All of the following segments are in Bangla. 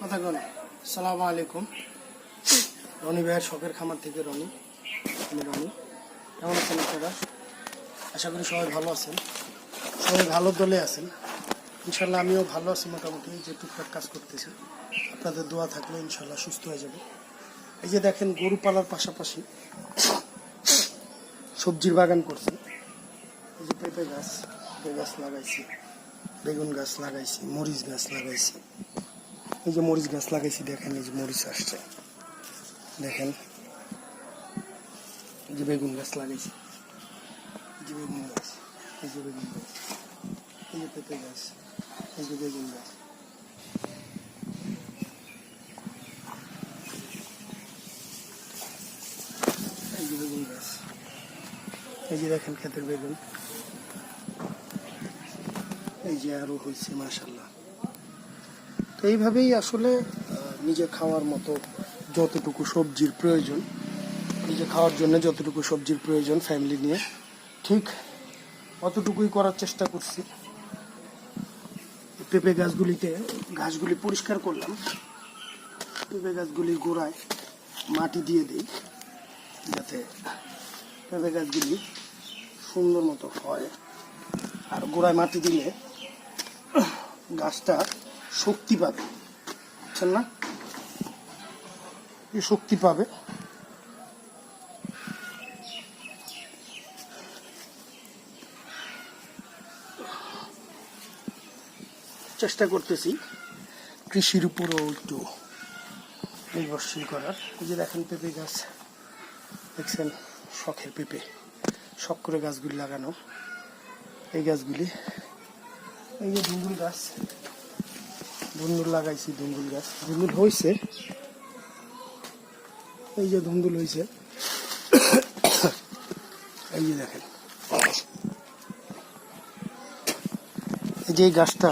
কথা বল। আসসালামু আলাইকুম। রনি ভাইয়ের শখের খামার থেকে রনি। আমি রনি। কেমন আছেন আপনারা? আশা করি সবাই ভালো আছেন, সবাই ভালো দলে আছেন। ইনশাল্লাহ আমিও ভালো আছি, মোটামুটি যে টুকটাক কাজ করতেছি। আপনাদের দোয়া থাকলে ইনশাল্লাহ সুস্থ হয়ে যাব। এই যে দেখেন, গরু পালার পাশাপাশি সবজির বাগান করছি। এই যে পেঁপে গাছ লাগাইছি, বেগুন গাছ লাগাইছি, মরিচ গাছ লাগাইছি। এই যে মরিচ গাছ লাগাইছি, দেখেন এই যে মরিচ আসছে, দেখেন। এই যে বেগুন গাছ লাগাইছি, এই যে বেগুন গাছ, এই যে বেগুন গাছ, এই যে পেঁপে গাছ, এই যে বেগুন গাছ। এই যে বেগুন গাছ, এই যে দেখেন ক্ষেতের বেগুন। এই যে আরো হয়েছে মাশাআল্লাহ। তো এইভাবেই আসলে নিজে খাওয়ার মতো যতটুকু সবজির প্রয়োজন, নিজে খাওয়ার জন্য যতটুকু সবজির প্রয়োজন ফ্যামিলি নিয়ে, ঠিক অতটুকুই করার চেষ্টা করছি। পেঁপে গাছগুলি পরিষ্কার করলাম। পেঁপে গাছগুলির গোড়ায় মাটি দিয়ে দিই, যাতে পেঁপে গাছগুলি সুন্দর মতো হয়। আর গোড়ায় মাটি দিলে গাছটা শক্তি পাবে, বুঝছেন না? এই শক্তি পাবে। চেষ্টা করতেছি কৃষির উপরও একটু নির্ভরশীল করার। এই যে দেখেন পেঁপে গাছ, দেখছেন শখের পেঁপে, শখ করে গাছগুলি লাগানো। এই গাছগুলি, এই যে ধুন্দুল গাছ, ধুন্দুল লাগাইছি, ধুন্দুল গাছ, ধুন্দুল হয়েছে। এই যে ধুন্দুল হয়েছে, এই যে দেখেন। এই যে এই গাছটা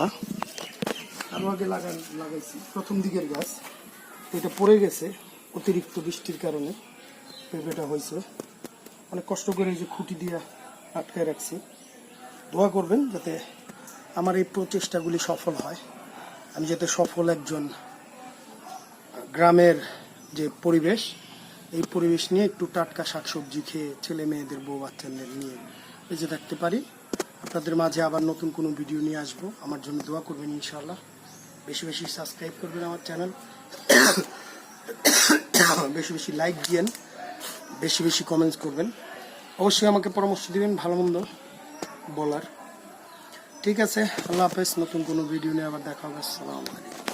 আরো আগে লাগাইছি, প্রথম দিকের গাছ। এটা পড়ে গেছে অতিরিক্ত বৃষ্টির কারণে, পেঁপেটা হয়েছে। অনেক কষ্ট করে এই যে খুঁটি দিয়ে আটকায় রাখছি। দোয়া করবেন যাতে আমার এই প্রচেষ্টাগুলি সফল হয়, আমি যাতে সফল একজন গ্রামের যে পরিবেশ, এই পরিবেশ নিয়ে একটু টাটকা শাকসবজি খেয়ে ছেলে মেয়েদের বউ বাচ্চাদের নিয়ে বেঁচে থাকতে পারি। আপনাদের মাঝে আবার নতুন কোনো ভিডিও নিয়ে আসবো। আমার জন্য দোয়া করবেন ইনশাআল্লাহ। বেশি বেশি সাবস্ক্রাইব করবেন আমার চ্যানেল, বেশি বেশি লাইক দিয়েন, বেশি বেশি কমেন্টস করবেন। অবশ্যই আমাকে পরামর্শ দিবেন ভালো মন্দ বলার। ঠিক আছে, আল্লাহ হাফেজ। নতুন কোনো ভিডিও নিয়ে আবার দেখা হবে। আসসালামু আলাইকুম।